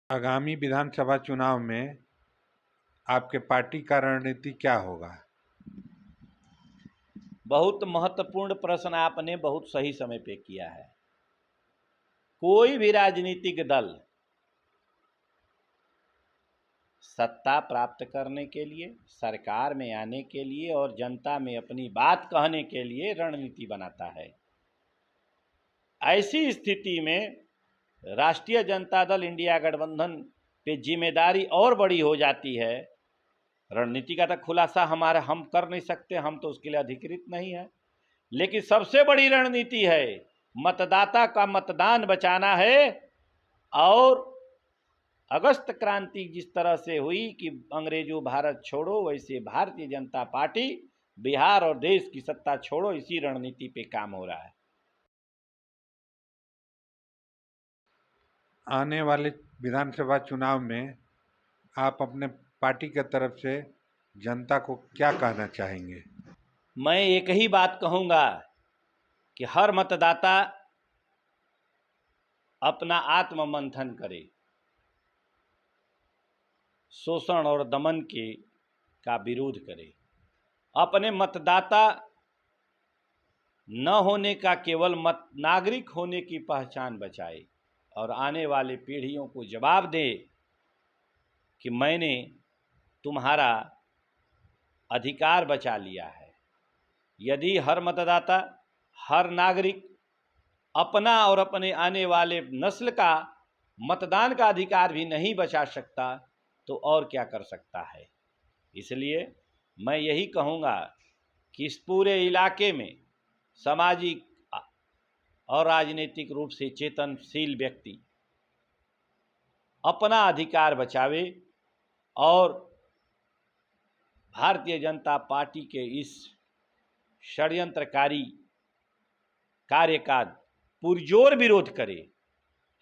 आगामी विधानसभा चुनाव में आपके पार्टी का रणनीति क्या होगा? बहुत महत्वपूर्ण प्रश्न आपने बहुत सही समय पे किया है। कोई भी राजनीतिक दल सत्ता प्राप्त करने के लिए, सरकार में आने के लिए और जनता में अपनी बात कहने के लिए रणनीति बनाता है। ऐसी स्थिति में राष्ट्रीय जनता दल इंडिया गठबंधन पे जिम्मेदारी और बड़ी हो जाती है। रणनीति का तो खुलासा हम कर नहीं सकते, हम तो उसके लिए अधिकृत नहीं है। लेकिन सबसे बड़ी रणनीति है मतदाता का मतदान बचाना है। और अगस्त क्रांति जिस तरह से हुई कि अंग्रेजों भारत छोड़ो, वैसे भारतीय जनता पार्टी बिहार और देश की सत्ता छोड़ो, इसी रणनीति पे काम हो रहा है। आने वाले विधानसभा चुनाव में आप अपने पार्टी की तरफ से जनता को क्या कहना चाहेंगे? मैं एक ही बात कहूँगा कि हर मतदाता अपना आत्ममंथन करे, शोषण और दमन का विरोध करे, अपने मतदाता न होने का केवल नागरिक होने की पहचान बचाए और आने वाले पीढ़ियों को जवाब दे कि मैंने तुम्हारा अधिकार बचा लिया है। यदि हर मतदाता, हर नागरिक अपना और अपने आने वाले नस्ल का मतदान का अधिकार भी नहीं बचा सकता तो और क्या कर सकता है। इसलिए मैं यही कहूँगा कि इस पूरे इलाके में सामाजिक और राजनीतिक रूप से चेतनशील व्यक्ति अपना अधिकार बचावे और भारतीय जनता पार्टी के इस षड्यंत्रकारी कार्य का पुरजोर विरोध करे।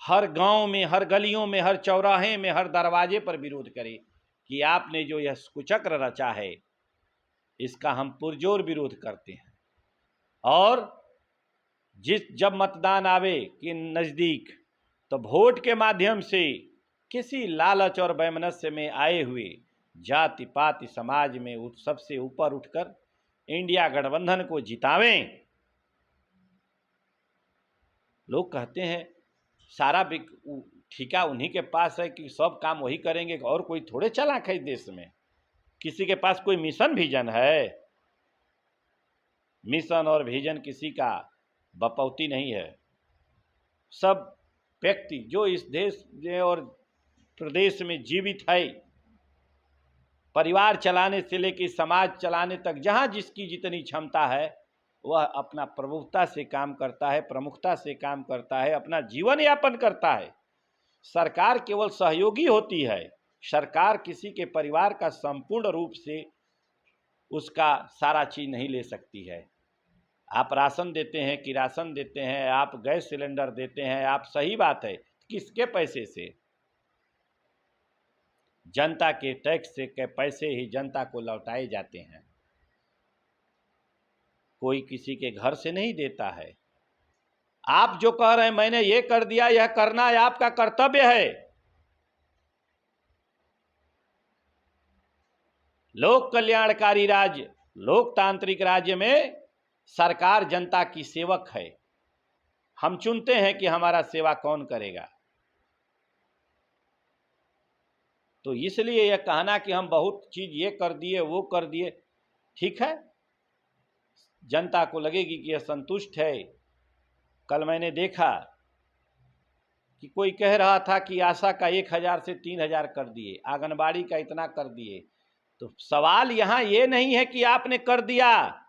हर गांव में, हर गलियों में, हर चौराहे में, हर दरवाजे पर विरोध करे कि आपने जो यह कुचक्र रचा है इसका हम पुरजोर विरोध करते हैं। और जब मतदान आवे कि नज़दीक, तो वोट के माध्यम से किसी लालच और वैमनस्य में आए हुए जाति पाति समाज में सबसे ऊपर उठकर इंडिया गठबंधन को जितावें। लोग कहते हैं सारा ठिका उन्हीं के पास है कि सब काम वही करेंगे, और कोई थोड़े चालाक है इस देश में। किसी के पास कोई मिशन विजन है? मिशन और विजन किसी का बपौती नहीं है। सब व्यक्ति जो इस देश में और प्रदेश में जीवित है, परिवार चलाने से लेकर समाज चलाने तक जहाँ जिसकी जितनी क्षमता है वह अपना प्रमुखता से काम करता है, प्रमुखता से काम करता है, अपना जीवन यापन करता है। सरकार केवल सहयोगी होती है। सरकार किसी के परिवार का संपूर्ण रूप से उसका सारा चीज नहीं ले सकती है। आप राशन देते हैं, किरासन देते हैं, आप गैस सिलेंडर देते हैं, आप सही बात है, किसके पैसे से? जनता के टैक्स से के पैसे ही जनता को लौटाए जाते हैं। कोई किसी के घर से नहीं देता है। आप जो कह रहे हैं मैंने ये कर दिया, यह करना आपका कर्तव्य है। लोक कल्याणकारी राज्य, लोकतांत्रिक राज्य में सरकार जनता की सेवक है। हम चुनते हैं कि हमारा सेवा कौन करेगा। तो इसलिए यह कहना कि हम बहुत चीज ये कर दिए, वो कर दिए, ठीक है, जनता को लगेगी कि यह संतुष्ट है। कल मैंने देखा कि कोई कह रहा था कि आशा का 1000 से 3000 कर दिए, आंगनबाड़ी का इतना कर दिए। तो सवाल यहाँ ये नहीं है कि आपने कर दिया,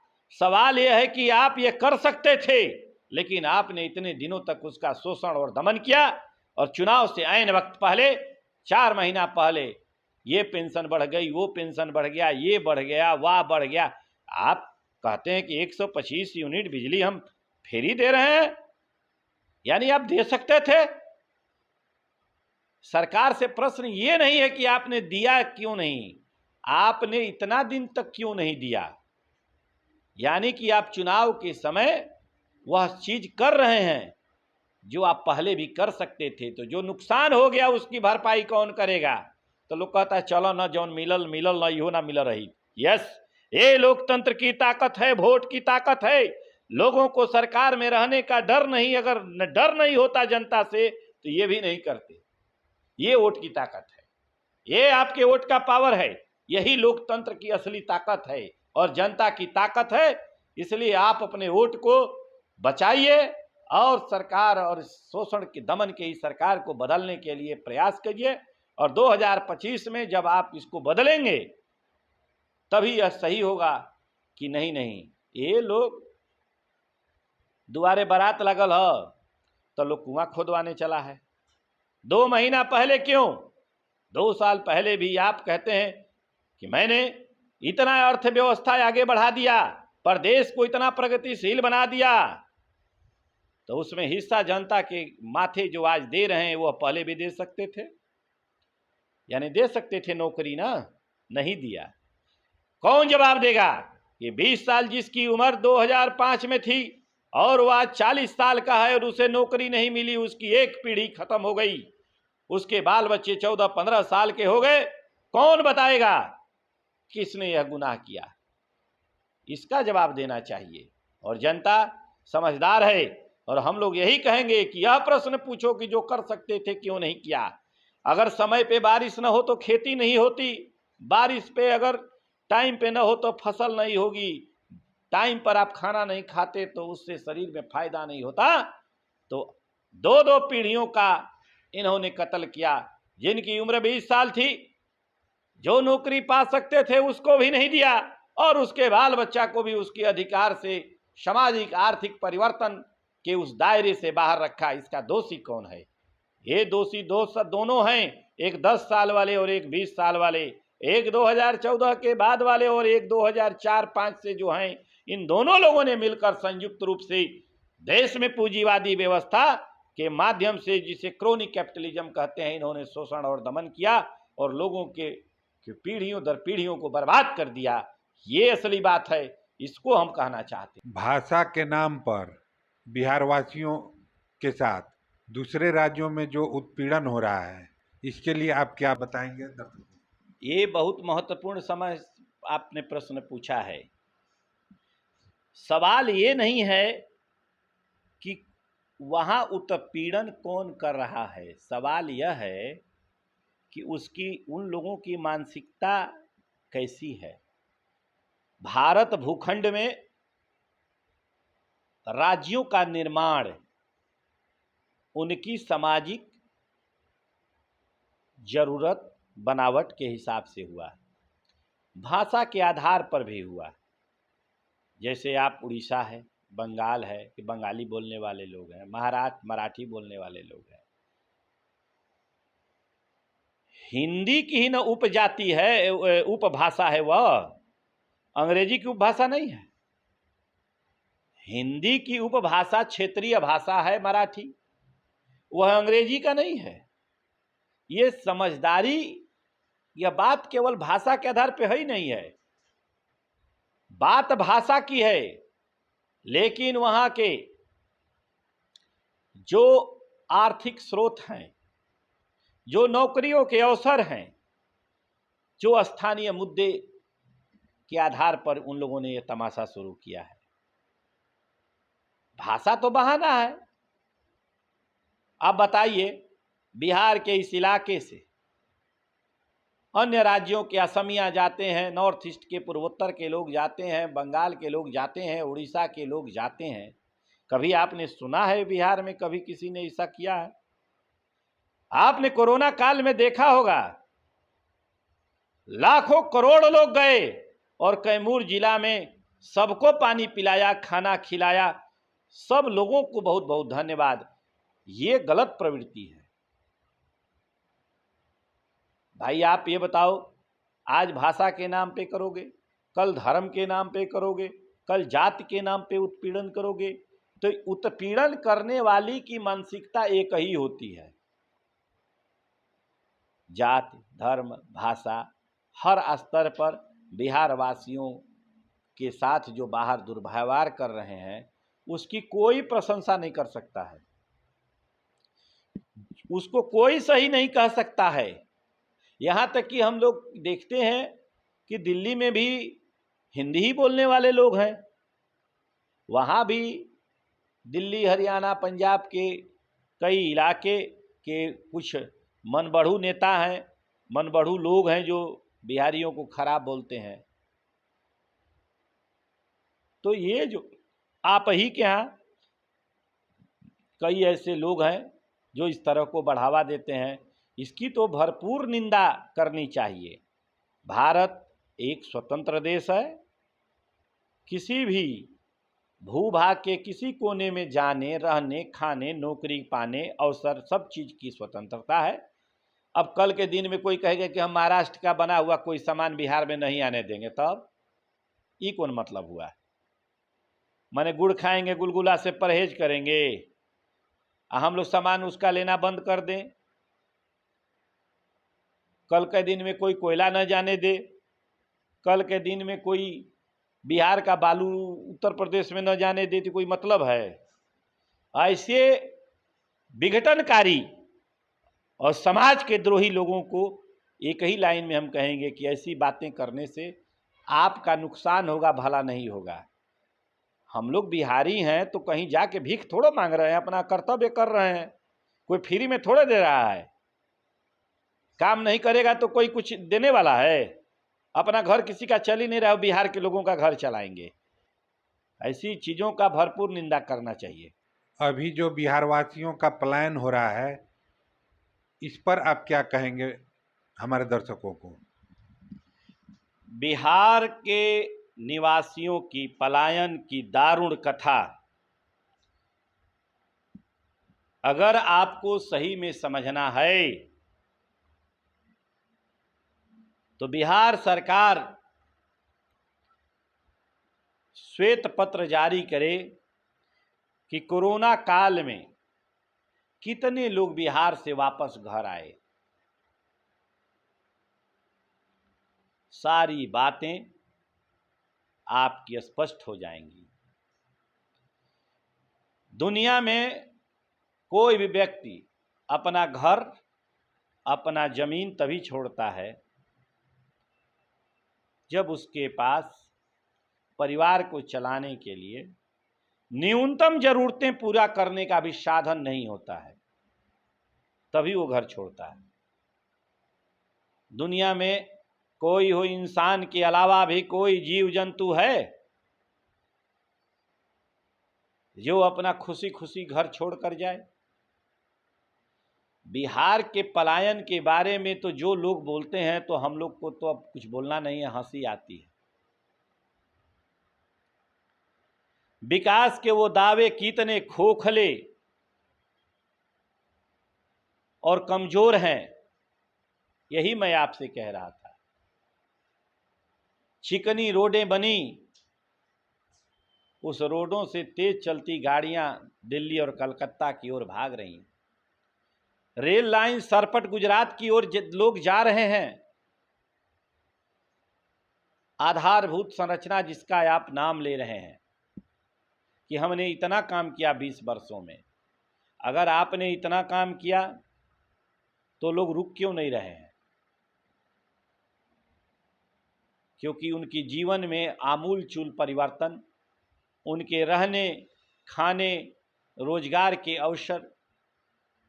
सवाल यह है कि आप ये कर सकते थे, लेकिन आपने इतने दिनों तक उसका शोषण और दमन किया। और चुनाव से ऐन वक्त पहले, 4 महीना पहले, ये पेंशन बढ़ गई, वो पेंशन बढ़ गया, ये बढ़ गया, वाह बढ़ गया। आप कहते हैं कि 125 यूनिट बिजली हम फ्री दे रहे हैं, यानी आप दे सकते थे। सरकार से प्रश्न ये नहीं है कि आपने दिया क्यों नहीं, आपने इतना दिन तक क्यों नहीं दिया। यानी कि आप चुनाव के समय वह चीज कर रहे हैं जो आप पहले भी कर सकते थे, तो जो नुकसान हो गया उसकी भरपाई कौन करेगा? तो लोग कहता है चलो ना जौन मिलल मिलल ना इहो ना मिल रही। यस, ये लोकतंत्र की ताकत है, वोट की ताकत है। लोगों को सरकार में रहने का डर नहीं, अगर डर नहीं होता जनता से तो ये भी नहीं करते। ये वोट की ताकत है, ये आपके वोट का पावर है, यही लोकतंत्र की असली ताकत है और जनता की ताकत है। इसलिए आप अपने वोट को बचाइए और सरकार और शोषण के दमन के इस सरकार को बदलने के लिए प्रयास करिए। और 2025 में जब आप इसको बदलेंगे तभी यह सही होगा कि नहीं नहीं ये लोग दुआरे बारात लगल है तो लोग कुआं खोदवाने चला है। 2 महीना पहले क्यों, 2 साल पहले भी आप कहते हैं कि मैंने इतना अर्थव्यवस्था आगे बढ़ा दिया, प्रदेश को इतना प्रगतिशील बना दिया, तो उसमें हिस्सा जनता के माथे जो आज दे रहे हैं वो पहले भी दे सकते थे, यानी दे सकते थे नौकरी ना, नहीं दिया। कौन जवाब देगा कि 20 साल जिसकी उम्र 2005 में थी और वह आज 40 साल का है और उसे नौकरी नहीं मिली, उसकी एक पीढ़ी खत्म हो गई, उसके बाल बच्चे 14-15 साल के हो गए, कौन बताएगा किसने यह गुनाह किया? इसका जवाब देना चाहिए। और जनता समझदार है और हम लोग यही कहेंगे कि यह प्रश्न पूछो कि जो कर सकते थे क्यों नहीं किया। अगर समय पे बारिश न हो तो खेती नहीं होती, बारिश पे अगर टाइम पे न हो तो फसल नहीं होगी, टाइम पर आप खाना नहीं खाते तो उससे शरीर में फायदा नहीं होता। तो 2-2 पीढ़ियों का इन्होंने कत्ल किया। जिनकी उम्र 20 साल थी, जो नौकरी पा सकते थे उसको भी नहीं दिया और उसके बाल बच्चा को भी उसके अधिकार से सामाजिक आर्थिक परिवर्तन के उस दायरे से बाहर रखा। इसका दोषी कौन है? ये दोषी दोनों हैं, एक 10 साल वाले और एक 20 साल वाले, एक 2014 के बाद वाले और एक 2004-5 से जो हैं। इन दोनों लोगों ने मिलकर संयुक्त रूप से देश में पूंजीवादी व्यवस्था के माध्यम से, जिसे क्रोनी कैपिटलिज्म कहते हैं, इन्होंने शोषण और दमन किया और लोगों के पीढ़ियों दर पीढ़ियों को बर्बाद कर दिया। ये असली बात है, इसको हम कहना चाहते हैं। भाषा के नाम पर बिहारवासियों के साथ दूसरे राज्यों में जो उत्पीड़न हो रहा है, इसके लिए आप क्या बताएंगे? ये बहुत महत्वपूर्ण समय आपने प्रश्न पूछा है। सवाल ये नहीं है कि वहाँ उत्पीड़न कौन कर रहा है, सवाल यह है कि उन लोगों की मानसिकता कैसी है। भारत भूखंड में राज्यों का निर्माण उनकी सामाजिक जरूरत बनावट के हिसाब से हुआ, भाषा के आधार पर भी हुआ। जैसे आप उड़ीसा है, बंगाल है कि बंगाली बोलने वाले लोग हैं, महाराष्ट्र मराठी बोलने वाले लोग हैं। हिंदी की ही न उपजाति है, उपभाषा है, वह अंग्रेजी की उपभाषा नहीं है। हिंदी की उपभाषा क्षेत्रीय भाषा है मराठी, वह अंग्रेजी का नहीं है। ये समझदारी, यह बात केवल भाषा के आधार पर ही नहीं है, बात भाषा की है, लेकिन वहां के जो आर्थिक स्रोत हैं, जो नौकरियों के अवसर हैं, जो स्थानीय मुद्दे के आधार पर उन लोगों ने यह तमाशा शुरू किया है। भाषा तो बहाना है। आप बताइए, बिहार के इस इलाके से अन्य राज्यों के असमिया जाते हैं, नॉर्थ ईस्ट के पूर्वोत्तर के लोग जाते हैं, बंगाल के लोग जाते हैं, उड़ीसा के लोग जाते हैं। कभी आपने सुना है बिहार में कभी किसी ने ऐसा किया है? आपने कोरोना काल में देखा होगा, लाखों करोड़ लोग गए और कैमूर जिला में सबको पानी पिलाया, खाना खिलाया। सब लोगों को बहुत बहुत धन्यवाद। ये गलत प्रवृत्ति है भाई। आप ये बताओ, आज भाषा के नाम पे करोगे, कल धर्म के नाम पे करोगे, कल जाति के नाम पे उत्पीड़न करोगे, तो उत्पीड़न करने वाली की मानसिकता एक ही होती है। जाति, धर्म, भाषा, हर स्तर पर बिहार वासियों के साथ जो बाहर दुर्व्यवहार कर रहे हैं, उसकी कोई प्रशंसा नहीं कर सकता है। उसको कोई सही नहीं कह सकता है। यहाँ तक कि हम लोग देखते हैं कि दिल्ली में भी हिंदी ही बोलने वाले लोग हैं। वहाँ भी दिल्ली, हरियाणा, पंजाब के कई इलाके के कुछ मनबढ़ू नेता हैं, मनबढ़ू लोग हैं जो बिहारियों को खराब बोलते हैं। तो ये जो आप ही के यहाँ कई ऐसे लोग हैं जो इस तरह को बढ़ावा देते हैं, इसकी तो भरपूर निंदा करनी चाहिए। भारत एक स्वतंत्र देश है। किसी भी भूभाग के किसी कोने में जाने, रहने, खाने, नौकरी पाने, अवसर, सब चीज़ की स्वतंत्रता है। अब कल के दिन में कोई कहेगा कि हम महाराष्ट्र का बना हुआ कोई सामान बिहार में नहीं आने देंगे, तब ये कौन मतलब हुआ? माने गुड़ खाएंगे, गुलगुला से परहेज करेंगे, हम लोग सामान उसका लेना बंद कर दें। कल के दिन में कोई कोयला न जाने दे, कल के दिन में कोई बिहार का बालू उत्तर प्रदेश में न जाने दे, तो कोई मतलब है? ऐसे विघटनकारी और समाज के द्रोही लोगों को एक ही लाइन में हम कहेंगे कि ऐसी बातें करने से आपका नुकसान होगा, भला नहीं होगा। हम लोग बिहारी हैं तो कहीं जाके भीख थोड़ा मांग रहे हैं, अपना कर्तव्य कर रहे हैं। कोई फ्री में थोड़े दे रहा है। काम नहीं करेगा तो कोई कुछ देने वाला है? अपना घर किसी का चल ही नहीं रहा, बिहार के लोगों का घर चलाएंगे। ऐसी चीज़ों का भरपूर निंदा करना चाहिए। अभी जो बिहार वासियों का पलायन हो रहा है, इस पर आप क्या कहेंगे हमारे दर्शकों को? बिहार के निवासियों की पलायन की दारुण कथा अगर आपको सही में समझना है तो बिहार सरकार श्वेत पत्र जारी करे कि कोरोना काल में कितने लोग बिहार से वापस घर आए। सारी बातें आपकी स्पष्ट हो जाएंगी। दुनिया में कोई भी व्यक्ति अपना घर, अपना जमीन तभी छोड़ता है जब उसके पास परिवार को चलाने के लिए न्यूनतम जरूरतें पूरा करने का भी साधन नहीं होता है, तभी वो घर छोड़ता है। दुनिया में कोई हो इंसान के अलावा भी कोई जीव जंतु है जो अपना खुशी खुशी घर छोड़कर जाए? बिहार के पलायन के बारे में तो जो लोग बोलते हैं तो हम लोग को तो अब कुछ बोलना नहीं है, हंसी आती है। विकास के वो दावे कितने खोखले और कमजोर हैं, यही मैं आपसे कह रहा था। चिकनी रोडें बनी, उस रोडों से तेज चलती गाड़ियां दिल्ली और कलकत्ता की ओर भाग रही हैं। रेल लाइन सरपट गुजरात की ओर लोग जा रहे हैं। आधारभूत संरचना जिसका आप नाम ले रहे हैं कि हमने इतना काम किया 20 वर्षों में, अगर आपने इतना काम किया तो लोग रुक क्यों नहीं रहे हैं? क्योंकि उनकी जीवन में आमूलचूल परिवर्तन, उनके रहने, खाने, रोजगार के अवसर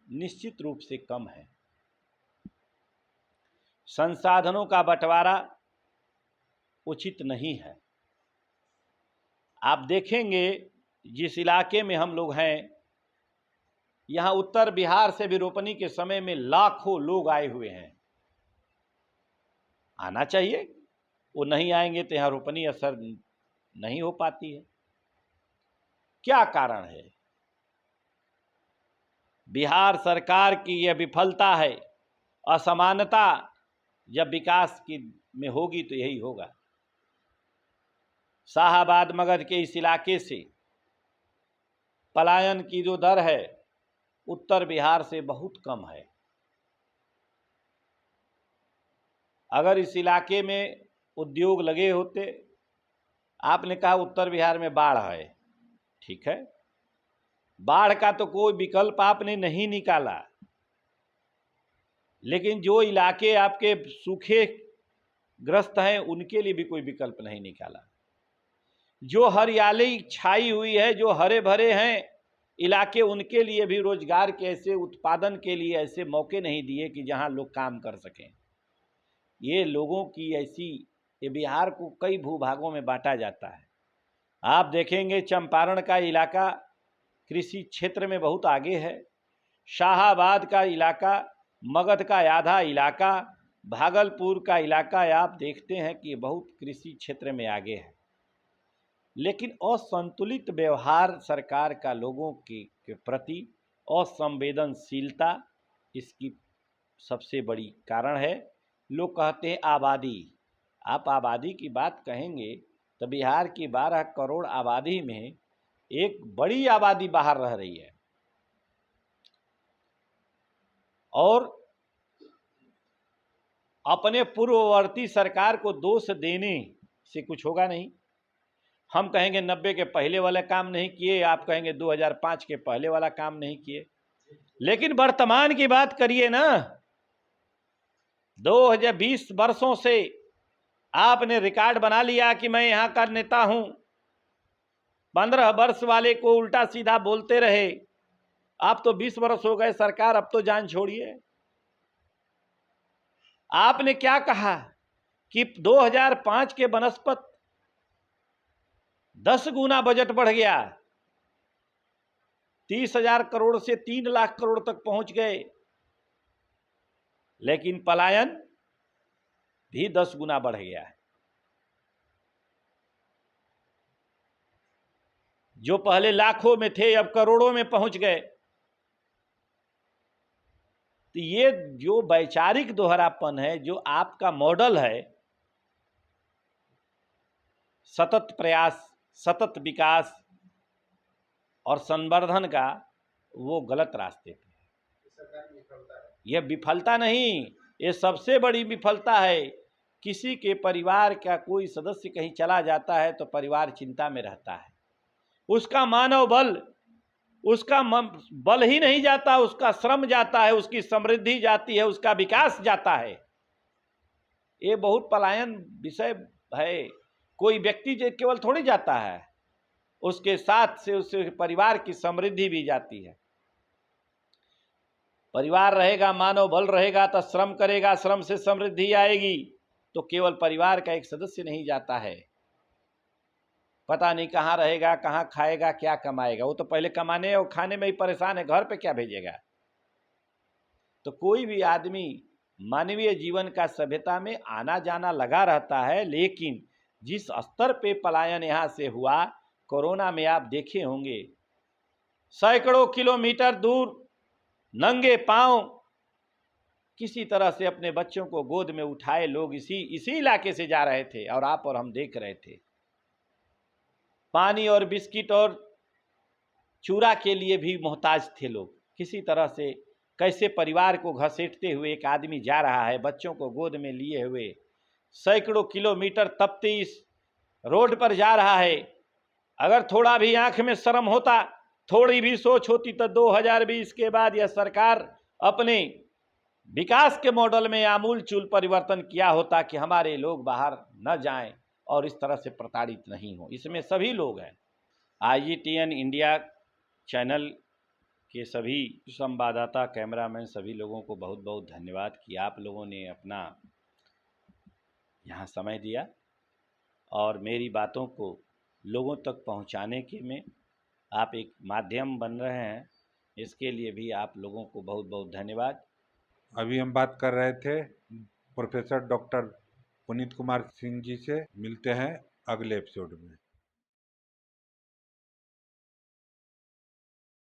निश्चित रूप से कम है। संसाधनों का बंटवारा उचित नहीं है। आप देखेंगे जिस इलाके में हम लोग हैं, यहाँ उत्तर बिहार से भी रोपनी के समय में लाखों लोग आए हुए हैं। आना चाहिए, वो नहीं आएंगे तो यहाँ रोपनी असर नहीं हो पाती है। क्या कारण है? बिहार सरकार की यह विफलता है। असमानता जब विकास की में होगी तो यही होगा। शाहाबाद मगध के इस इलाके से पलायन की जो दर है उत्तर बिहार से बहुत कम है। अगर इस इलाके में उद्योग लगे होते, आपने कहा उत्तर बिहार में बाढ़ है, ठीक है, बाढ़ का तो कोई विकल्प आपने नहीं निकाला। लेकिन जो इलाके आपके सूखे ग्रस्त हैं उनके लिए भी कोई विकल्प नहीं निकाला। जो हरियाली छाई हुई है, जो हरे भरे हैं इलाके, उनके लिए भी रोजगार के ऐसे उत्पादन के लिए ऐसे मौके नहीं दिए कि जहां लोग काम कर सकें। ये लोगों की ऐसी, ये बिहार को कई भूभागों में बांटा जाता है। आप देखेंगे चंपारण का इलाका कृषि क्षेत्र में बहुत आगे है, शाहाबाद का इलाका, मगध का आधा इलाका, भागलपुर का इलाका आप देखते हैं कि बहुत कृषि क्षेत्र में आगे है। लेकिन असंतुलित व्यवहार सरकार का लोगों के प्रति, असंवेदनशीलता इसकी सबसे बड़ी कारण है। लोग कहते हैं आबादी, आप आबादी की बात कहेंगे तो बिहार की 12 करोड़ आबादी में एक बड़ी आबादी बाहर रह रही है, और अपने पूर्ववर्ती सरकार को दोष देने से कुछ होगा नहीं। हम कहेंगे 90 के पहले वाला काम नहीं किए, आप कहेंगे 2005 के पहले वाला काम नहीं किए, लेकिन वर्तमान की बात करिए ना। 2020 वर्षों से आपने रिकॉर्ड बना लिया कि मैं यहां का नेता हूं। 15 वर्ष वाले को उल्टा सीधा बोलते रहे, आप तो 20 वर्ष हो गए सरकार, अब तो जान छोड़िए। आपने क्या कहा कि 2005 के बनस्पत 10 गुना बजट बढ़ गया, 30,000 करोड़ से 3 लाख करोड़ तक पहुंच गए, लेकिन पलायन भी 10 गुना बढ़ गया है। जो पहले लाखों में थे अब करोड़ों में पहुंच गए। तो ये जो वैचारिक दोहरापन है, जो आपका मॉडल है सतत प्रयास, सतत विकास और संवर्धन का, वो गलत रास्ते पे है। यह विफलता नहीं, ये सबसे बड़ी विफलता है। किसी के परिवार का कोई सदस्य कहीं चला जाता है तो परिवार चिंता में रहता है, उसका मानव बल, उसका बल ही नहीं जाता, उसका श्रम जाता है, उसकी समृद्धि जाती है, उसका विकास जाता है। ये बहुत पलायन विषय है। कोई व्यक्ति जो केवल थोड़ी जाता है, उसके साथ से उसके परिवार की समृद्धि भी जाती है। परिवार रहेगा, मानव बल रहेगा तो श्रम करेगा, श्रम से समृद्धि आएगी। तो केवल परिवार का एक सदस्य नहीं जाता है, पता नहीं कहाँ रहेगा, कहाँ खाएगा, क्या कमाएगा। वो तो पहले कमाने और खाने में ही परेशान है, घर पे क्या भेजेगा। तो कोई भी आदमी मानवीय जीवन का सभ्यता में आना जाना लगा रहता है, लेकिन जिस स्तर पे पलायन यहाँ से हुआ, कोरोना में आप देखे होंगे, सैकड़ों किलोमीटर दूर नंगे पांव किसी तरह से अपने बच्चों को गोद में उठाए लोग इसी इलाके से जा रहे थे, और आप और हम देख रहे थे। पानी और बिस्किट और चूरा के लिए भी मोहताज थे लोग। किसी तरह से कैसे परिवार को घसीटते हुए एक आदमी जा रहा है, बच्चों को गोद में लिए हुए, सैकड़ों किलोमीटर तपती इस रोड पर जा रहा है। अगर थोड़ा भी आंख में शर्म होता, थोड़ी भी सोच होती, तो 2020 के बाद यह सरकार अपने विकास के मॉडल में आमूल चूल परिवर्तन किया होता कि हमारे लोग बाहर न जाएं और इस तरह से प्रताड़ित नहीं हो। इसमें सभी लोग हैं। IGTN इंडिया चैनल के सभी संवाददाता, कैमरामैन, सभी लोगों को बहुत बहुत धन्यवाद कि आप लोगों ने अपना यहाँ समय दिया और मेरी बातों को लोगों तक पहुँचाने के में आप एक माध्यम बन रहे हैं। इसके लिए भी आप लोगों को बहुत बहुत धन्यवाद। अभी हम बात कर रहे थे प्रोफेसर डॉक्टर पुनीत कुमार सिंह जी से। मिलते हैं अगले एपिसोड में।